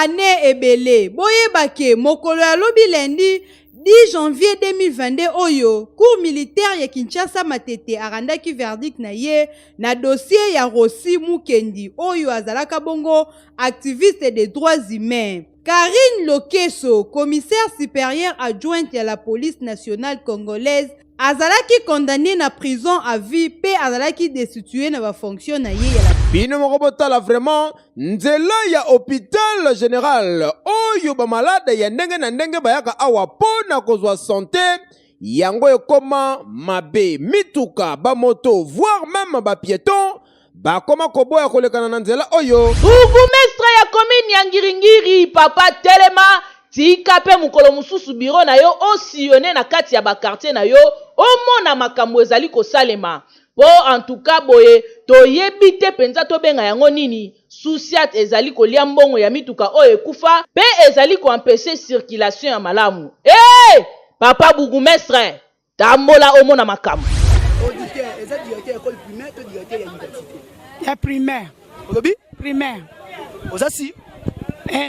année ebele boyebake mokolo ya lobi lundi 10 janvier 2022 oyo cour militaire ya Kinshasa Matete arandaki verdict na ye na dossier ya Rossi Mukendi oyo azalaka bongo activiste des droits humains. Karine Lokeso, commissaire supérieure adjointe à la police nationale congolaise, azalaki condamné na prison à vie pe azalaki destitué na ba fonction na ye ya la bino mokobotala vraiment nzela ya hôpital général oyo ba malade ya ndenge na ndenge bayaka awa pona kozwa santé yango ekoma mabe mituka ba moto voire même ba piéton bakoma koboya kolekana na nzela oyo. Bourgmestre ya commune ya Ngiringiri papa Telema tika pe mukolo mususu biro na yo osillonné na kati ya ba quartier na yo omona makambo ezali kosalema po en tout cas boye toyebi te penza tobenga yango nini souciat ezali kolia mbongo ya mituka oyo ekufa pe ezali koempêcher circulation ya malamu. Papa bourgmestre tambola omona makambo. Auditeur, eza directeur école primaire to directeur ya université. Ya primaire. Olobi? Primaire. Ozasi?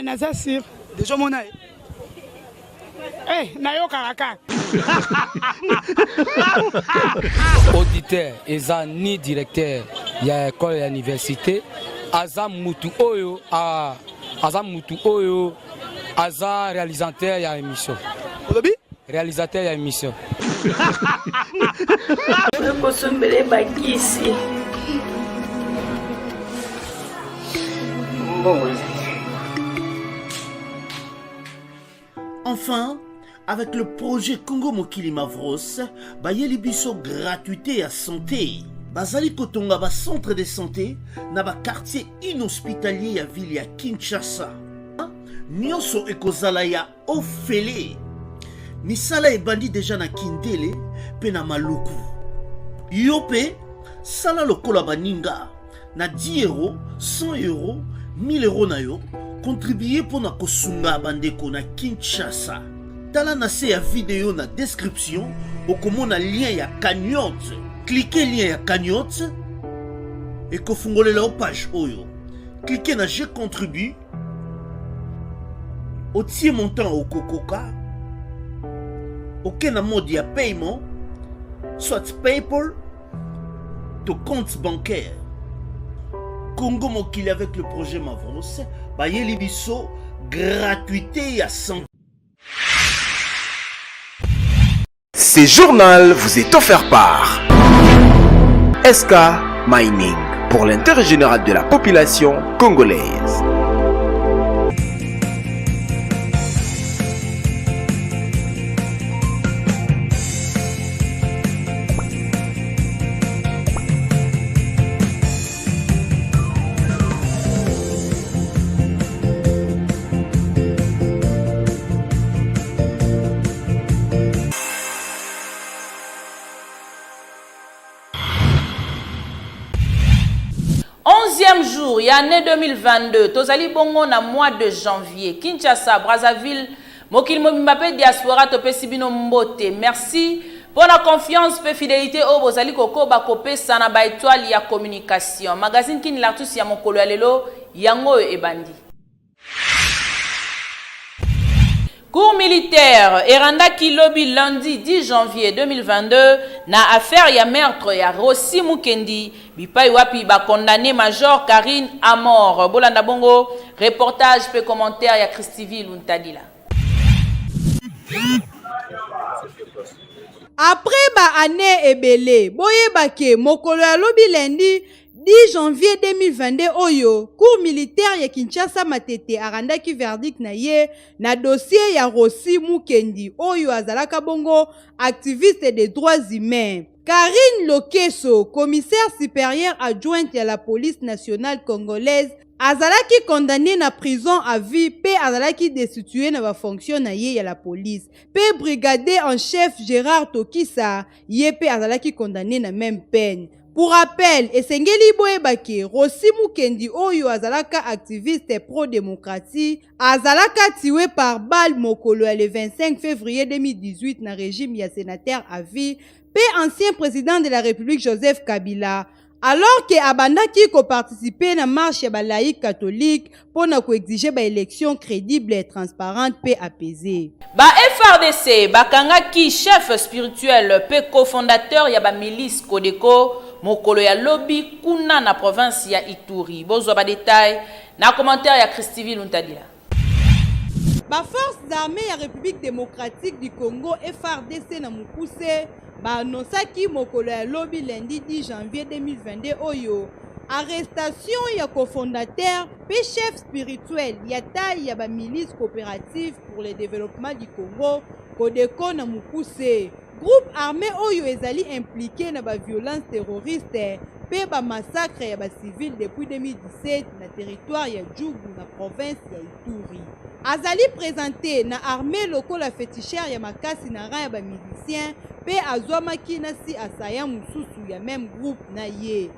Naza sûr. Déjà mona. Nayo karaka. Auditeur, eza ni directeur ya école ya université, aza mutu oyo aza réalisateur ya émission. Olobi? Réalisateur ya émission. Enfin, avec le projet Congo Mokili Mavros, bayeli biso gratuité à santé. Bazali kotonga ba centre de santé na ba quartier inhospitalier ya ville ya Kinshasa. Nyonso ekozala ya ofele. Misala ebandi déjà na Kindele pe na Maluku. Yope sala lokola baninga na 10 euros, 100 euros, 1000 euros na yo. Contribuer pour na kosunga bandeko na Kinshasa. Tala na se ya vidéo na description okomona lien ya cagnotte. Cliquez lien ya cagnotte et kofungolela o page oyo. Cliquez na je contribue. Otie montant au kokoka. Aucun mode de paiement, soit PayPal, ton compte bancaire. Congo Mokili avec le projet Mavros, bayeli biso gratuité à 100. Ce journal vous est offert par SK Mining pour l'intérêt général de la population congolaise. Jour, il y a année 2022, tozali bongo na mois de janvier, Kinshasa, Brazzaville, Mokili Mobimbape diaspora topesi bino mbote. Merci pour la confiance et fidélité au bozali koko bakope sana ba étoile ya communication. Magazine Kin Lartus ya mokolo ya lelo yango ebandi. Cour militaire, Eranda Kilobi lundi 10 janvier 2022, na affaire ya meurtre ya Rossi Mukendi, bipai wapi ba condamné Major Karine à mort. Bolanda bongo, reportage pe commentaire ya Christiville Untadila. Après ba année ebele boyebake mokolo ya lobi lundi 10 janvier 2022 oyo cour militaire ya Kinshasa Matete arandaki verdict na ye na dossier ya Rossi Mukendi oyo azalaka bongo activiste des droits humains. Karine Lokeso, commissaire supérieure adjointe à la police nationale congolaise, azalaki condamné na prison à vie pe azalaki destitué na ba fonction na ye ya la police. Pe brigadier en chef Gérard Tokisa ye pe azalaki condamné na même peine. Pour rappel, esengeli boyebake Rossi Mukendi oyo azalaka activiste pro-démocratie azalaka tué par balle mokolo le 25 février 2018 na régime ya sénateur à vie pe ancien président de la République Joseph Kabila alors que abandaki koparticiper na marche ya balaïque catholique pona koexige baélection crédible et transparente pe apaisée. Ba FRDC bakangaki chef spirituel pe cofondateur ya ba milice Kodeko mokolo ya lobi kuna na province ya Ituri. Bozwa ba détail na commentaire ya Christiville Untadila. Ba forces armées ya République démocratique du Congo FRDC na Mukuse ba annoncaki mokolo ya lobi lundi 10 janvier 2022 oyo arrestation ya cofondateur pe chef spirituel ya taille ya ba milice coopérative pour le développement du Congo Kodeko na Mukuse. Groupe armé oyo ezali impliqué na ba violence terroriste pe ba massacre ya ba civil depuis 2017 na territoire ya Djougou na province ya Ituri. Azali présenté na armée lokola fétichère ya makasi na rang ya ba milicien pe azwamaki na si asaya mususu ya même groupe na ye.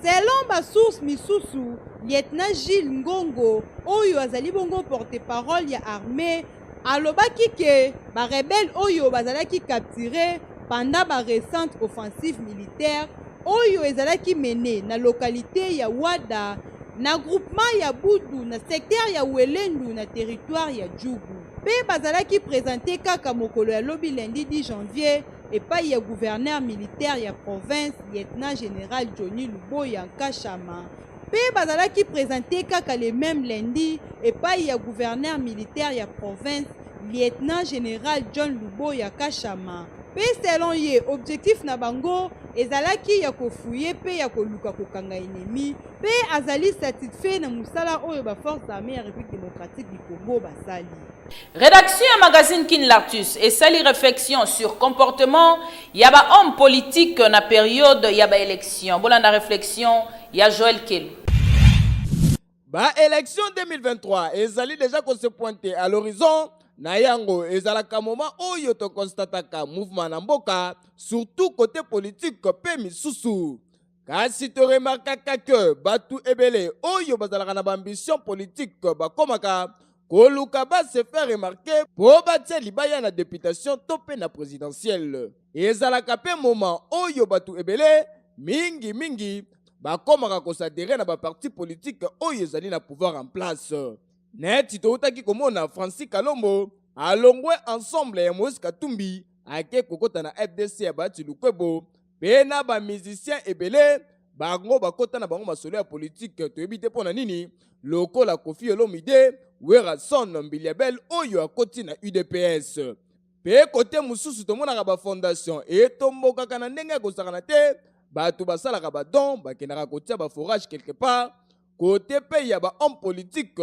Selon ba source misusu, lieutenant Gilles Ngongo oyo azali bongo porte-parole ya armée alobaki ke ba rebelle oyo bazalaki capturé pendant ba récente offensive militaire oyo ezalaki mené na localité ya Wada na groupement ya Budu na secteur ya Welendu na territoire ya Djougou. Pe bazalaki présenté kaka mokolo ya lobi lundi 10 janvier epai ya gouverneur militaire ya province lieutenant général Johnny Luboya Nkashama. Pe bazalaki présenté kaka le même lundi epai ya gouverneur militaire ya province lieutenant général John Luboya Kashama. Pe selon ye objectif na bango ezalaki ya kofuye pe ya koluka kokanga ennemi pe azali satisfait na musala oyo ba force armée ya République démocratique du Congo basali. Rédaction ya magazine Kin Lartus et sali réflexion sur comportement ya ba homme politique na période ya ba élection. Bolanda réflexion ya Joël Kelu. Ba élection 2023 ezali déjà qu'on se pointer à l'horizon. Na yango ezalaka moment oyo to constataka mouvement na mboka surtout côté politique pe misusu. Kasi to remarkaka que batu ebele oyo bazalaka na ambition politique bakomaka koluka ba se faire remarquer po batia libaya na députation to pe na présidentielle. Ezalaka pe moment oyo batu ebele mingi bakomaka kosadere na ba parti politique oyo ezali na pouvoir en place. Neti toutaki komona Francis Kalombo alongwe ensemble ya Moïse Katumbi ake kokota na FDC ya Bati Lukwebo pe na ba musicien ebele bango bakota na bango masolo ya politique toyebi te pona nini lokola Kofi Olomide Werason Mbiliabel oyo akoti na UDPS pe kote mususu tomonaka ba fondation etombokaka na ndenge kosakana te batu basalaka ba don bakendaka kotia ba forage quelque part kote pe ya ba homme politique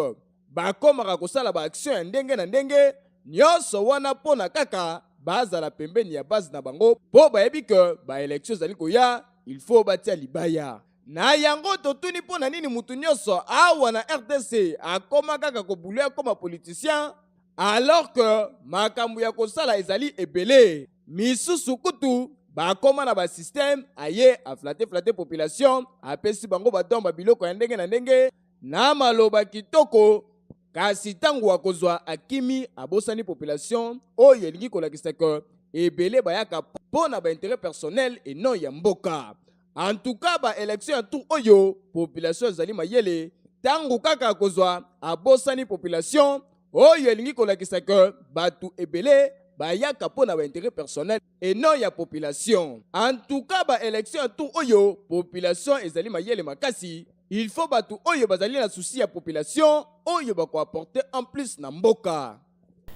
bakomaka kosala ba action ya ndenge na ndenge nyonso wana pona kaka bazala pembeni ya base na bango po bayebi ke ba élection zali koya il faut batia libaya na yango totuni pona nini mutu nyonso awa na RDC akoma kaka kobulu akoma politicien alors que makambo ya kosala ezali ebele misusu kutu bakoma na ba système aye a flatter population apesi bango badomba biloko ya ndenge na ndenge na maloba kitoko. Kasi tangu akozwa akimi abosani population oyo elingi kolakisa ke ebele bayaka pona ba intérêt personnel et non ya mboka. En tout cas ba élection ya tout oyo population ezali mayele tangu kaka akozwa abosani population oyo elingi kolakisa ke batu ebele bayaka pona ba intérêt personnel et non ya population. En tout cas ba élection ya tout oyo population ezali mayele makasi. Il faut batu oyo bazali na souci ya population oyo bako apporter en plus na mboka.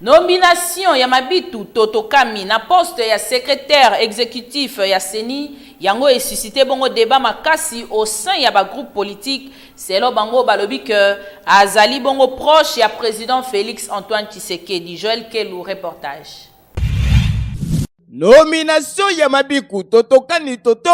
Nomination ya Mabitu Totokami na poste ya secrétaire exécutif ya Seni yango e suscité bongo débat makasi au sein ya ba groupe politique selon bango balobi que azali bongo proche ya président Félix Antoine Tshisekedi. Joël Kelu reportage. Nomination ya Mabiku Totokani Toto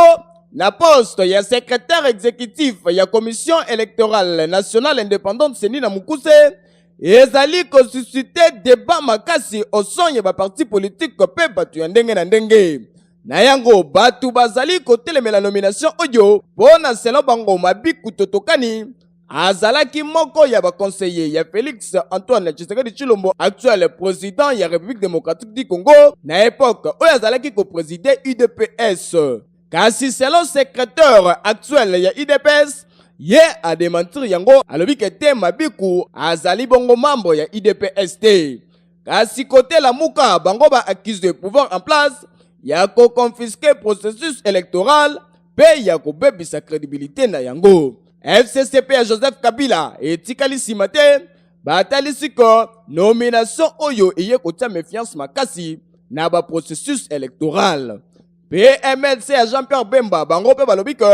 na poste ya secrétaire exécutif ya commission électorale nationale indépendante Seni na Mukuse ezali ko susciter débat makasi au son ya ba parti politique pe batu ya ndenge na ndenge na yango batu bazali ko telemela nomination audio pona selon bango Mabiku Totokani azalaki moko ya ba conseiller ya Félix Antoine Tshisekedi Tshilombo actuel président ya République démocratique du Congo na époque oyo azalaki ko présider UDPS. kasi selon secrétaire actuel ya IDPS ye a démentir yango alobi ke te Mabiku azali bongo membre ya IDPS te. Kasi côté la muka bango ba accuse de pouvoir en place ya ko confisquer processus électoral pe ya ko bebisa crédibilité na yango. FCCP ya Joseph Kabila etikali simate batali siko nomination oyo eye kotia méfiance makasi na ba processus électoral. PMLC ya Jean-Pierre Bemba bango pe balobi ke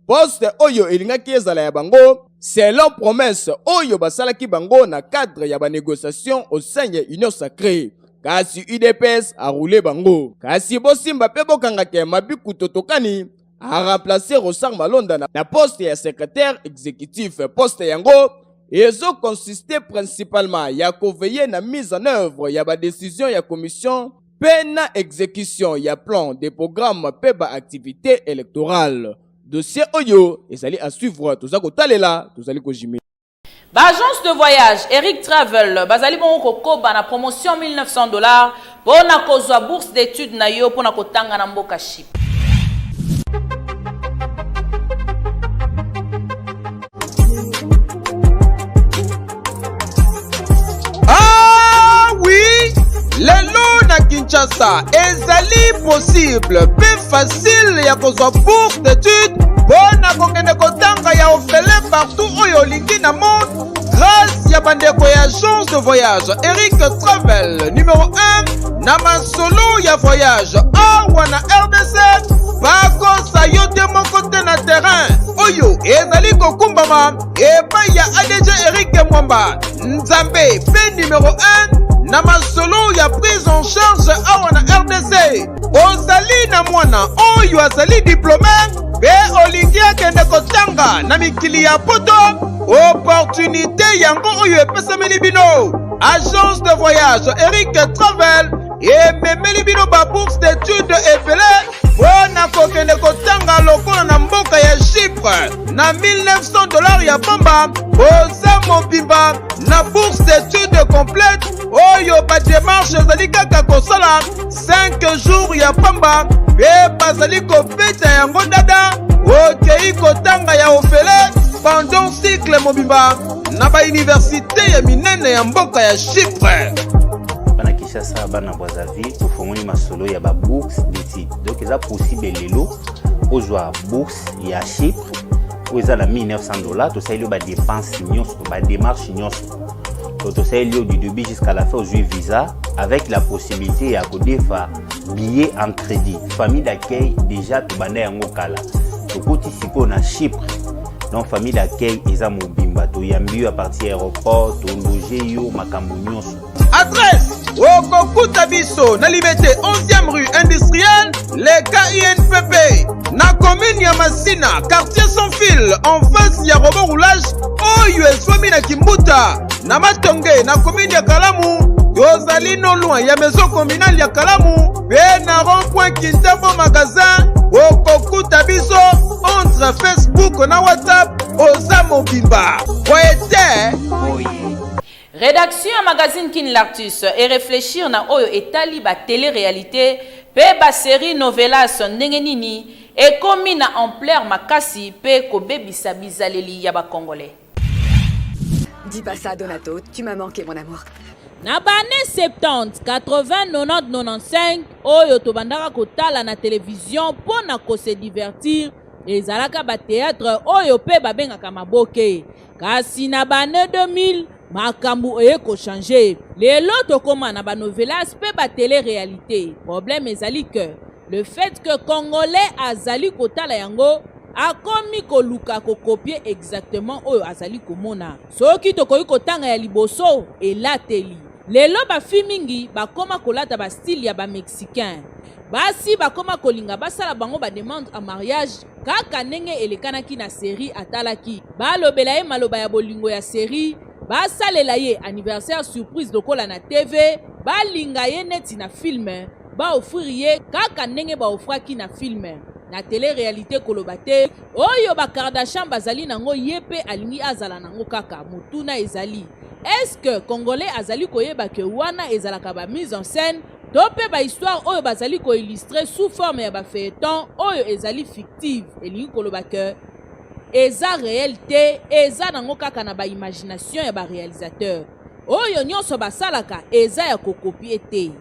poste oyo elingaki ezala ya bango selon promesse oyo basalaki bango na cadre ya ba négociation au sein ya Union Sacrée. Kasi UDPS a roulé bango. Kasi bosimba pe bokanga ke Mabiku Totokani a remplacé Rosar Malonda na poste ya secrétaire exécutif. Poste yango ezo consisté principalement ya veiller na mise en œuvre ya ba décision ya commission pe na exécution ya plan de programme pe ba activité électorale. Dossier oyo ezali à suivre toza kotalela tozali kojimi. Agence de voyage Eric Travel bazali bongo kokoba na promotion $1900 pona kozwa bourse d'études na yo pona kotanga na mboka Chypre. Ah oui, lelo na Kinshasa ezali possible pe facile ya kozwa bourse d'études pona kokende kotanga ya ofele partout oyo olingi na monde grâce ya bandeko ya agence de voyage Eric Travel numéro 1 na masolo ya voyage awa na RDC bakosa yo te moko te na terrain oyo ezali kokumbama epai ya ADG Eric Mwamba Nzambe pe numéro 1 na masolo ya prise en charge awa na RDC ozali na mwana oyo azali diplômé pe olingi akende kotanga na mikili ya poto opportunité yango oyo epesameli bino agence de voyage Eric Travel ememeli bino ba bourse d'études ebele pona kokende kotanga lokola na mboka ya Chypre na $1900 ya pamba oza mobimba na bourse d'études complète oyo ba démarche ezali kaka kosala 5 jours ya pamba pe bazali kobeta yango dada okei kotanga ya ofele pendant cycle mobimba na ba université ya minene ya mboka ya Chypre. Bana Kinshasa bana Brazzaville tofongoli masolo ya ba bourse d'études donc eza possible lelo ozwa bourse ya Chypre oza na $1900 tosali ba dépense nyonso ba démarche nyonso tosali du début jusqu'à la fin ozwi visa avec la possibilité ya kodefa billet en crédit famille d'accueil déjà tobanda yango kala tokoti siko na Chypre donc famille d'accueil eza mobimba toyambi à partir aéroport tologe yo makambo nyonso. Adresse okokuta biso na Liberté 11e rue industrielle les KINPP na commune ya Masina quartier sans fil en face ya robot roulage oyo eswami na Kimbuta na Matonge na commune ya Kalamu tozali no loin ya maison communale ya Kalamu pe na rond-point Kintambo magasin okokuta biso entre Facebook na WhatsApp oza mobimba poete boye. Rédaction à magazine Kin Lartus et réfléchir na oyo etali ba télé-réalité pe ba série novelas ndenge nini et komi na ampleur makasi pe kobebisa bizaleli ya ba congolais. Dis pas ça Donato, tu m'as manqué mon amour. Na bane 70, 80, 90, 95 oyo tobandaka kotala na télévision pona ko se divertir ezalaka ba théâtre oyo pe babengaka maboke kasi na bane 2000 makambu eko changer lelo tokoma na ba novelas pe ba télé-réalité problème ezali que le fait que congolais azali kotala yango akomi koluka kokopier exactement oyo azali komona soki tokoki kotanga ya liboso elateli lelo bafi mingi bakoma kolata ba style ya ba mexicain basi bakoma kolinga basala bango ba demande en mariage kaka ndenge elekanaki na série atalaki balobela ye maloba ya bolingo ya série basalela ye anniversaire surprise lokola na TV balinga ye neti na film baofrir ye kaka ndenge baofraki na film na télé-réalité koloba te oyo ba Kardashian bazali nango ye pe alingi azala nango kaka mutuna ezali est-ce que congolais azali koyeba ke wana ezalaka ba mise en scène to mpe bahistoire oyo bazali koillustre sous forme ya bafeuilleton oyo ezali fictive elingi koloba ke eza réel te, eza nango kaka na baimagination ya baréalisateur oyo nyonso basalaka eza ya kokopie te.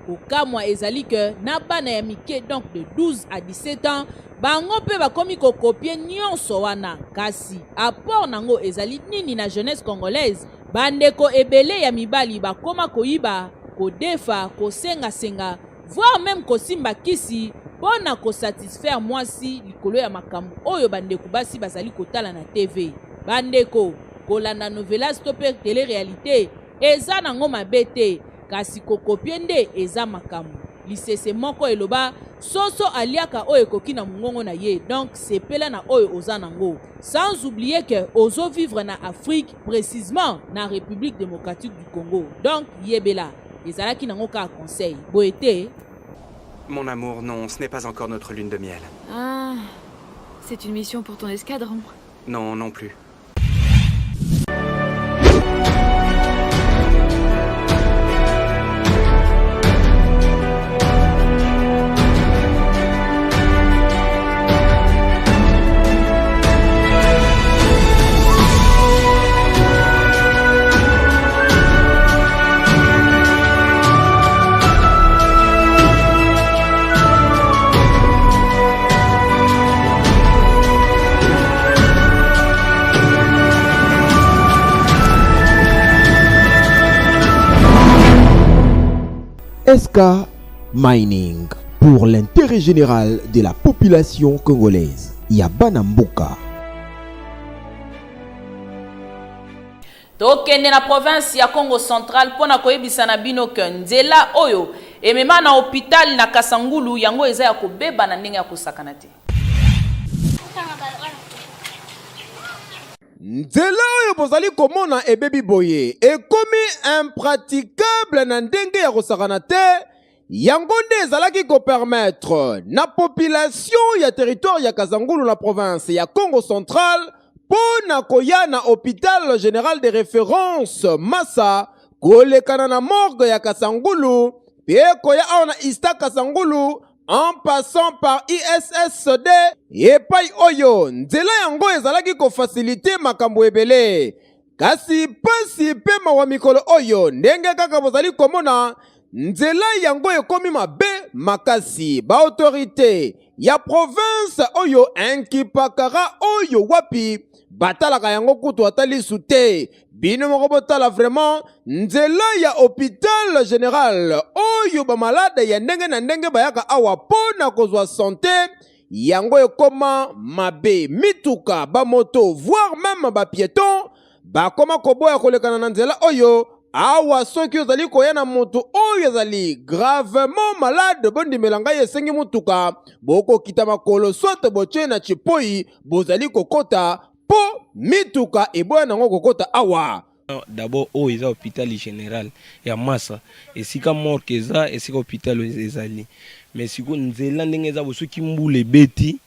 Kokamwa ezali ke na bana ya mike donc de 12 à 17 ans bango mpe bakomi kokopie nyonso wana, kasi apport nango ezali nini na jeunesse congolaise? Bandeko ebele ya mibali bakoma koyiba, kodefa, kosenga-senga, voire même kosimba kisi pona kosatisfaire mwasi likolo ya makambo oyo bandeko basi bazali kotala na TV. Bandeko kolanda novelas to mpe télé-réalité eza nango mabe te, kasi kokopie nde eza makambo. Lisese moko eloba soso aliaka oyo ekoki na mongongo na ye, donc sepela na oyo oza nango. Sans oublier que ozo vivre na Afrique, précisément na République démocratique du Congo. Donc yebela ezalaki nango ka conseil boete. Mon amour, non, ce n'est pas encore notre lune de miel. Ah, c'est une mission pour ton escadron. Non, non plus. SK Mining, pour l'intérêt général de la population congolaise. Yabana Mboka. Tokende na province ya Congo Central pona koyebisa na bino ke nzela oyo emema na hôpital na Kasangulu yango eza ya kobeba na ndenge ya kosakana te. Nzela oyo bozali komona ebebi boye ekomi impraticable na ndenge ya kosakana te, yango nde ezalaki kopermettre na population ya territoire ya Kasangulu na province ya Congo Central pona koya na hôpital général de référence Massa kolekana na morgue ya Kasangulu pe koya awa na Ista Kasangulu en passant par ISSD epai oyo nzela yango ezalaki kofacilite makambo ebele, kasi pasi pe mawa mikolo oyo ndenge kaka bozali komona nzela yango ekomi mabe makasi. Ba autorité ya province oyo enkipakara oyo wapi batalaka yango kutu atali sute bino moko botala vraiment nzela ya hôpital général oyo ba malade ya ndenge na ndenge bayaka awa pona kozwa santé yango ekoma mabe. Mituka ba moto voire même ba piéton bakoma koboya kolekana na nzela oyo awa soki ozali koya na moto oyo ezali gravement malade bondimela ngai esengi mutuka bokokita makolo sote botie na chipoi bozali kokota po mituka eboya nango kokota awa. D'abord o eza hôpital général ya Massa esika morgue eza esika hôpital ezali, mais siko nzela ndenge eza bosoki mbula ebeti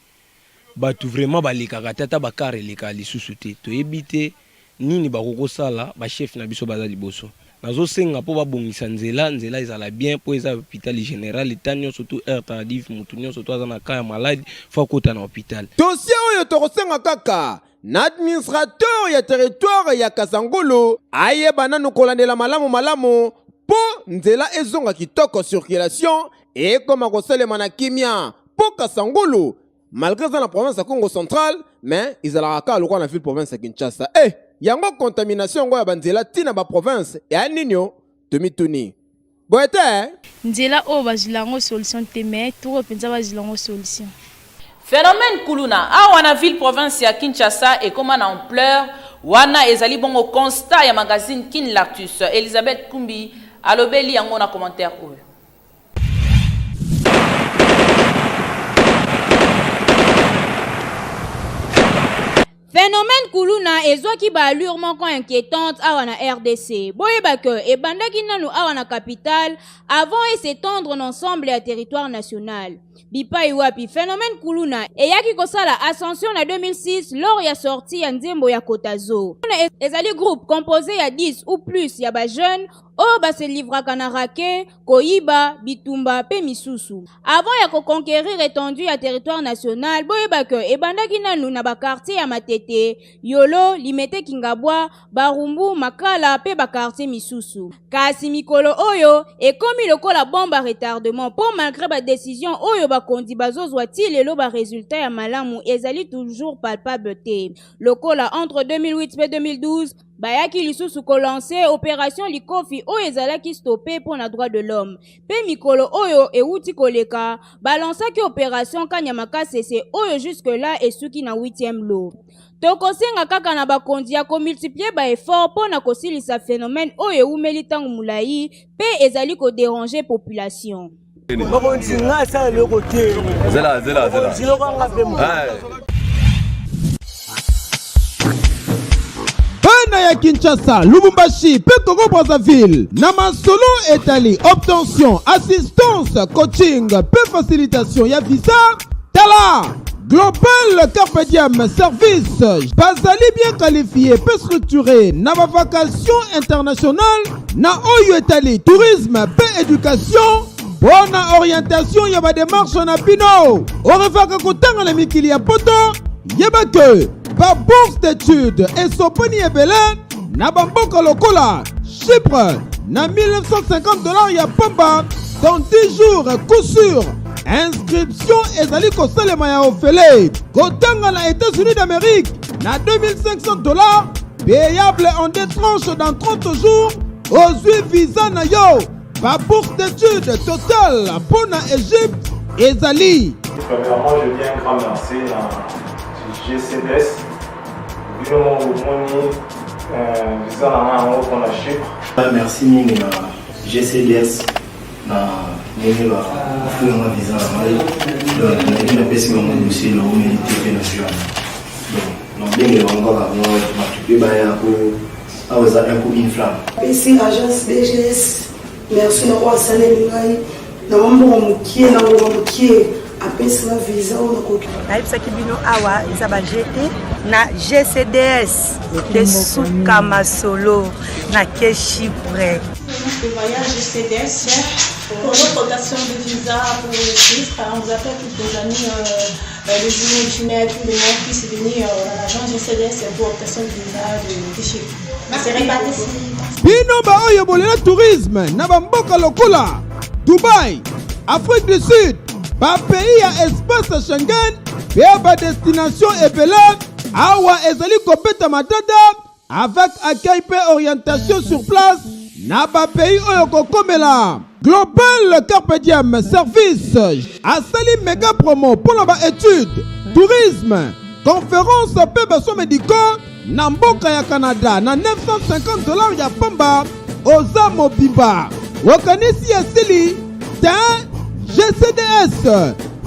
batu vraiment balekaka tata bakare leka lisusu te toyebi te nini bakokosala ba chef na biso baza liboso. Nazosenga po babongisa nzela ezala bien po eza hôpital général etanyo surtout air tardif mutu nyonso to aza na ka ya malade fa kota na hôpital. Dossier oyo tokosenga kaka na administrateur ya territoire ya Kasangulu ayeba nanu kolandela malamu po nzela ezonga kitoko circulation ekoma kosalema na kimia po Kasangulu malgré ça la province ya Congo Central mais izalaka kaka lokwa na ville province ya Kinshasa. Yango contamination ngo ya banzela tina ba province ya ninyo tomituni boete nzela o bazilango solution te mais to penza bazilango solution. Phénomène kuluna awa na ville province ya Kinshasa ekoma na ampleur wana ezali bongo constat ya magazine Kin Lactus. Elisabeth Kumbi alobeli yango na commentaire oyo. Phénomène kuluna ezwaki ba allure moko inquiétante awa na RDC. Boyeba ke ebandaki nanu awa na capitale avant et s'étendre l'ensemble ya territoire national. Bipai wapi phénomène kuluna eyaki kosala ascension na 2006 lors ya sortie ya nzembo ya Kotazo. Ezali groupe composé ya 10 ou plus ya ba jeunes oyo baselivraka na rake, koyiba, bitumba pe misusu. Avant ya koconquérir étendue ya territoire national, boyeba ke ebandaki nanu na bakartier ya Matete, Yolo, Limete Kingabwa, Barumbu, Makala pe bakartier misusu. Kasi mikolo oyo ekomi lokola bomba retardement po malgré ba décision oyo bakondi bazozwa ti lelo ba résultat ya malamu ezali toujours palpable te. Lokola entre 2008 et 2012 bayaki lisusu ko lancer opération Likofi oyo ezalaki stoppé pour na droit de l'homme. Pe mikolo oyo euti koleka balansaki opération Kanyamaka CC oyo jusque là esuki na 8e lot. Tokosenga kaka na bakondi ya komultiplier ba effort po na kosilisa phénomène oyo eumeli tangu mulai pe ezali ko déranger population. Bana ya Kinshasa, Lubumbashi, pe Congo Brazzaville, na masolo etali, obtention, assistance, coaching, pe facilitation ya visa, tala, Global Carpe Diem Service, bazali bien qualifié, pe structuré, na ba vacation internationale, na oyo etali, tourisme, pe éducation, bonne orientation ya ba démarche na bino, orevaka kotanga na mikili ya poto, yeba ke, ba bourse d'études et soponi ebele na bamboka lokola Chypre na $1950 ya pamba dans 10 jours coup sûr. Inscription ezali kosalema ya ofele kotanga na États-Unis d'Amérique na $2500 payable en 2 tranches dans 30 jours ozwi visa na yo. Ba bourse d'études totale pour na Égypte ezali. Premièrement, je viens un grand merci à GCDS. Merci mingi na GCDS na nini ba fulu na visa na mai donc na pesi mo dossier lo milité national donc bien on va m'occuper ba ya ko awaza un coup inflam pesi agence DGS merci na kwa salé ngai na mambo mukie na mambo mukie apesi na visa on ko naipsa kibino awa izaba GT na GCDS de Souka Masolo na ke Chypre. Le voyage GCDS pour notre rotation de visa pour les Suisses. On vous appelle tous les amis, les imaginaires, tous les gens qui puissent venir à l'agence GCDS pour obtention de visa de Chypre. C'est réparti. Bino ba oyo bolela tourisme na bamboka lokola Dubaï, Afrique du Sud, ba pays ya espace Schengen, ba destination ebele awa ezali kopeta madada avec accueil pe orientation sur place na ba pays oyo kokomela. Global Carpe Diem Service asali méga promo pour na ba étude, tourisme, conférence pe baso médicaux na mboka ya Canada na $950 ya pamba oza mobimba. Wakanisi ya sili ten GCDS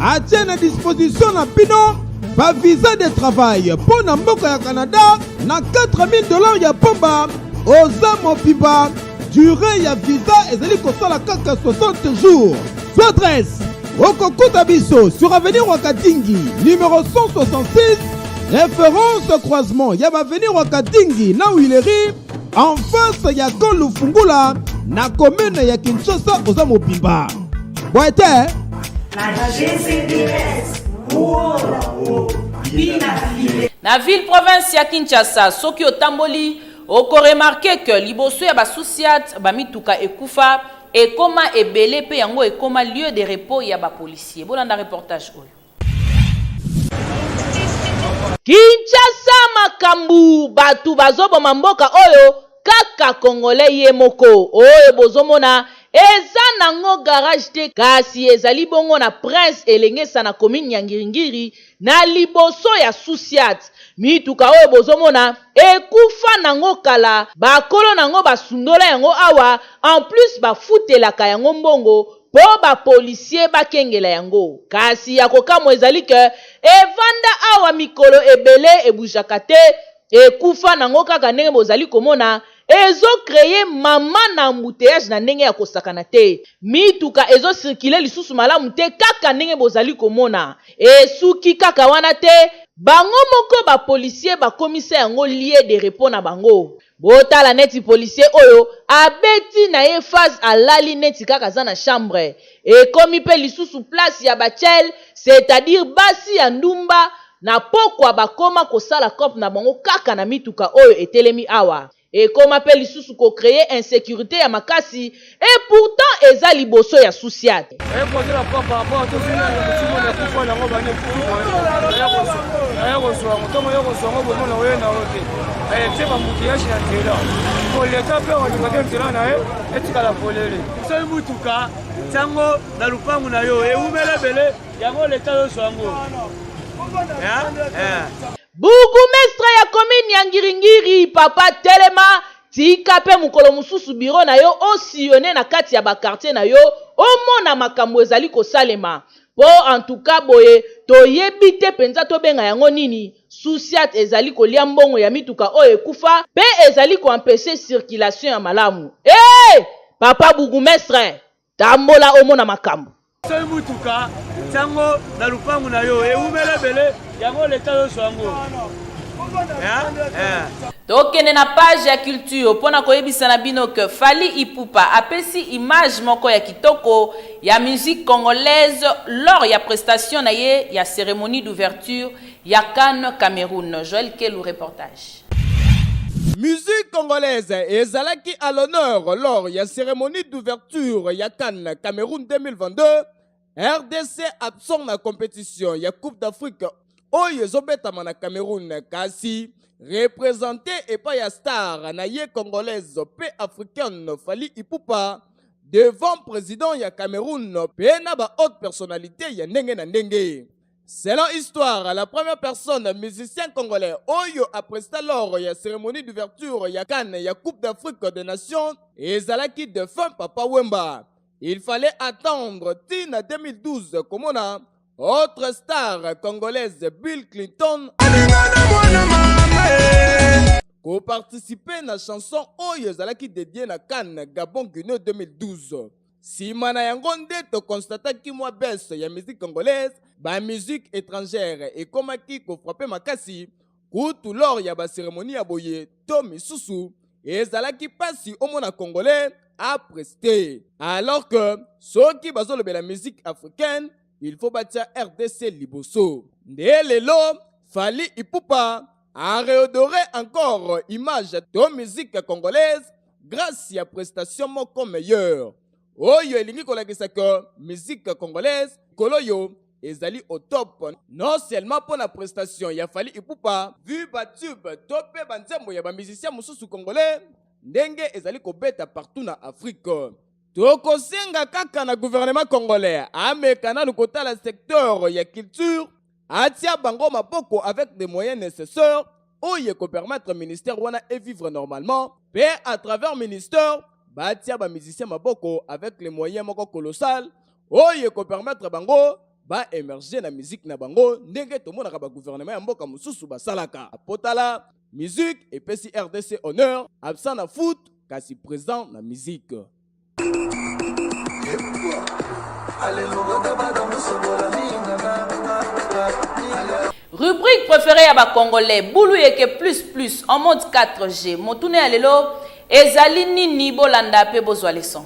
atie na disposition na bino ba visa de travail pour na mboka ya Canada na $4000 ya pamba oza mobimba. Durée ya visa ezali kosala kaka 60 jours. Soit adresse Okokuta biso sur avenue Wakatingi numéro 166, référence croisement ya avenue Wakatingi na Wileri en face ya Kolu Fungula na commune ya Kinshasa oza mobimba. Boite na ville province ya Kinshasa soki otamboli okoremarke ke liboso ya basusiat bamituka ekufa ekoma ebele pe yango ekoma lieu de repos ya bapolisier. Bolanda reportage oyo. Kinshasa makambu batu bazoboma mboka oyo kaka kongole ye moko oyo bozomona eza nango garage te kasi ezali bongo na prince elengesa na commune ya Ngiringiri na liboso ya Susiat. Mituka oyo bozomona ekufa nango kala bakolo nango basundola yango awa en plus bafutelaka yango mbongo po bapolisier bakengela yango. Kasi ya kokamo ezali ke evanda awa mikolo ebele ebujaka te ekufa nango kaka ndenge bozali komona ezo kreye mama na embouteillage na ndenge ya kosakana te. Mituka ezo circuler lisusu malamu te kaka ndenge bozali komona esuki kaka wana te bango moko bapolisier bakomisa yango lieu de repos na bango. Botala neti policier oyo abeti na ye phase alali neti kaka za na chambre. Ekomi pe lisusu place ya bachel, c'est-à-dire basi ya ndumba na pokwa bakoma kosala cop na bango kaka na mituka oyo etelemi awa. Ekoma pe lisusu ko créer insécurité ya makasi et pourtant eza liboso ya souciate. Burgomestre ya commune ya Ngiringiri Papa Telema tika pe mukolo mususu biro na yo osillonné na kati ya ba quartier na yo omona makambo ezali kosalema. Po en tout cas boye toyebi te penza tobenga yango nini souciate ezali kolia mbongo ya mituka oyo ekufa pe ezali ko empêcher circulation ya malamu. Papa Burgomestre tambola omona makambo. Mutuka tango na lupangu na yo eumele bele yango leta yo swango. Tokende na page ya culture pona koyebisa na bino que Fally Ipupa apesi image moko ya kitoko ya musique congolaise lors ya prestation na ye ya cérémonie d'ouverture ya Cannes Cameroun. Joël Kelou reportage. Musique congolaise ezalaki à l'honneur lors ya cérémonie d'ouverture ya Cannes Cameroun 2022. RDC absent na compétition ya Coupe d'Afrique oyo ezobetama na Cameroun kasi représenté et pas ya star na ye congolaise pe africaine Fally Ipupa devant président ya Cameroun pe na ba haute personnalité ya ndenge na ndenge. Selon histoire, la première personne musicien congolais oyo a presté lors ya cérémonie d'ouverture ya Cannes ya Coupe d'Afrique des Nations ezalaki défunt Papa Wemba. Il fallait attendre Tina 2012 comme on a autre star congolaise Bill Clinton pour participer à la chanson oyo ezalaki dédiée na Cannes Gabon Guinée 2012. Si mana yango nde to constataki mwa baisse ya musique congolaise, ba musique étrangère et komaki ko frapper makasi kutu lors ya ba cérémonie ya boye to misusu ezalaki pasi omona congolais a presté. Alors que ceux qui bazolo la musique africaine, il faut bâtir RDC liboso. Nde lelo Fally Ipupa a réodoré encore image de musique congolaise grâce à prestation moko meilleure. Oyo elingi kolakisa que musique congolaise koloyo ezali au top non seulement pour la prestation ya Fally Ipupa vu batube topé banzembo ya ba musicien mususu congolais ndenge ezali kobeta partout na Afrique. Toko senga kaka na gouvernement congolais ameka na lukota la secteur ya culture atia bango mapoko avec des moyens nécessaires oyo ko permettre ministère wana et vivre normalement pe à travers ministère batia ba musicien maboko avec les moyens moko colossal oyo ko permettre bango ba émerger na musique na bango ndenge tomona ka ba gouvernement ya mboka mususu basalaka potala musique et pesi RDC honneur absent na foot kasi présent na musique. Rubrique préférée à ba congolais boulou yeke plus en mode 4G motune alelo ezali nini bolanda pe bozwa leçon.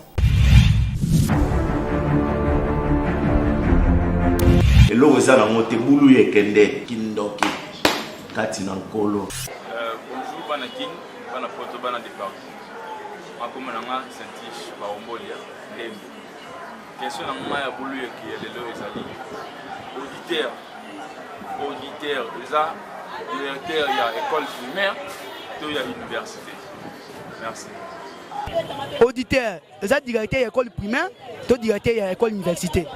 Elo ezala mote boulou yekende kindoki kati na nkolo. Bonjour banakin bana poto bana départ. Makoma nanga sentish ba ombolia ndembe. Question nanga ya boulou yeke lelo ezali auditeur eza directeur ya école primaire to ya université. Merci. Auditeur eza directeur ya école primaire to directeur ya école université.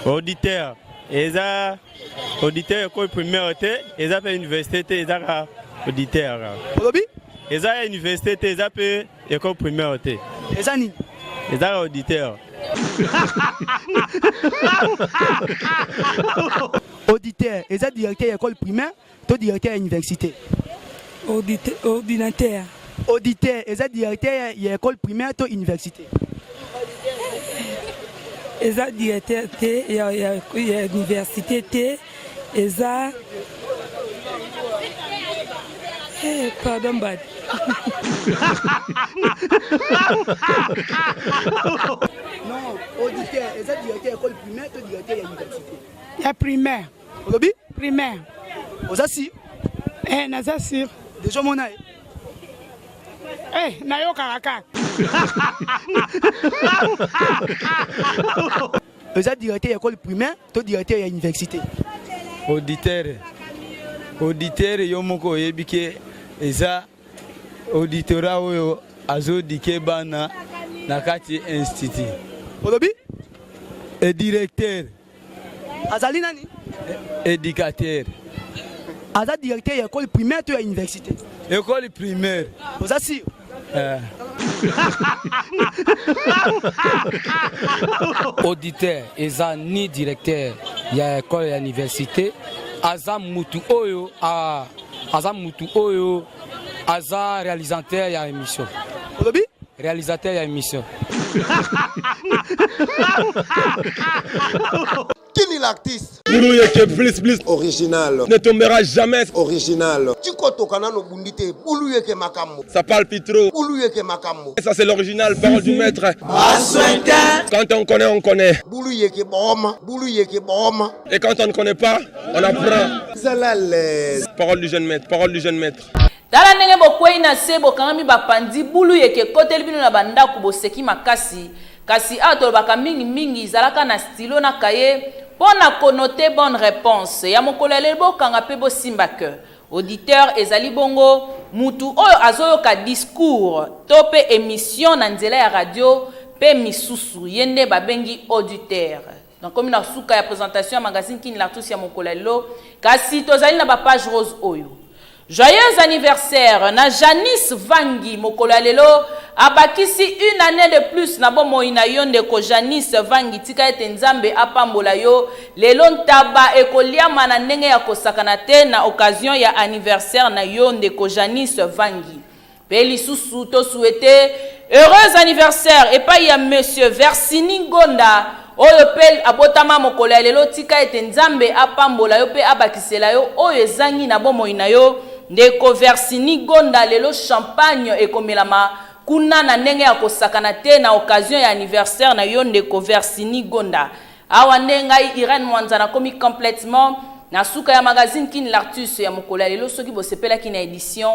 Auditeur eza auditeur école primaire te eza pe université te eza ka auditeur. Olobi eza ya université te eza pe école primaire te eza nini eza auditeur. Auditeur eza directeur ya école primaire to directeur ya université. Ordinateur. Auditeur eza directeur ya école primaire to université. Eza directeur te ya université te eza Pardon, bad. Non, auditeur, eza directeur école primaire, to directeur ya université. Ya primaire. Olobi? Primaire. Oza si? Naza sûr. Déjà mona. Nayokaka kaka. Eza directeur ya école primaire, to directeur ya université. Auditeur yo moko oyebi ke eza auditorat oyo azodike bana na kati institut. Olobi? Et directeur. Azali nani? Éducateur. Aza directeur ya école primaire to ya université. École primaire. Oza si? Auditeur eza ni directeur ya école ya université. Aza mutu oyo aza réalisateur ya émission. Olobi? Réalisateur ya émission. Qui est l'artiste? Bouluyeke Bliss Original. ne tombera jamais. Original. Tu koto kanano bundite. Bouluyeke makambo. Ça parle plus trop. Bouluyeke makambo. Ça c'est l'original, parole du maître. Quand on connaît, on connaît. Bouluyeke boma. Bouluyeke boma. Et quand on ne connaît pas, on apprend. Zalale. Parole du jeune maître, parole du jeune maître. Tala ndenge bokwei na se bokangami bapandi bulu yeke koteli bino na bandako boseki makasi kasi atolobaka mingi izalaka na stylo na kaye pona konote bonne réponse ya mokolo ya lelo bokanga pe bosimba ke auditeur ezali bongo mutu oyo azoyoka discours to pe émission na nzela ya radio pe misusu yende babengi auditeur. Donc comme na suka ya présentation ya magazine Kin Lartus ya mokolo ya lelo kasi tozali na ba page rose oyo. Joyeux anniversaire na Janice Vangi mokolo ya lelo abakisi une année de plus na bomoi na yo ndeko Janice Vangi tika ete nzambe apambola yo lelo ntaba ekoliama na ndenge ya kosakana te na occasion ya anniversaire na yo ndeko Janice Vangi. Pe lisusu to souhaiter heureux anniversaire epai ya monsieur Versini Gonda oyo pe abotama mokolo ya lelo tika ete nzambe apambola yo pe abakisela yo oyo ezangi na bomoi na yo ndeko Versini Gonda lelo champagne ekomelama kuna na ndenge ya kosakana te na occasion ya anniversaire na yo ndeko Versini Gonda. Awa ndengai Irene Mwanzana komi complètement na suka ya magazine Kin Lartus ya mokolo ya lelo soki bosepelaki na édition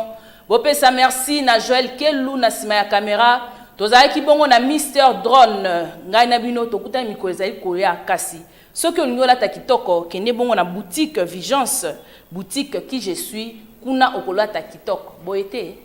bopesa merci na Joël Kelou na sima ya caméra tozalaki bongo na Mr Drone ngai na bino tokuta mikolo ezali koya kasi soki olingi olata kitoko kende bongo na boutique Vigence boutique qui je suis kuna okolata kitoko boyete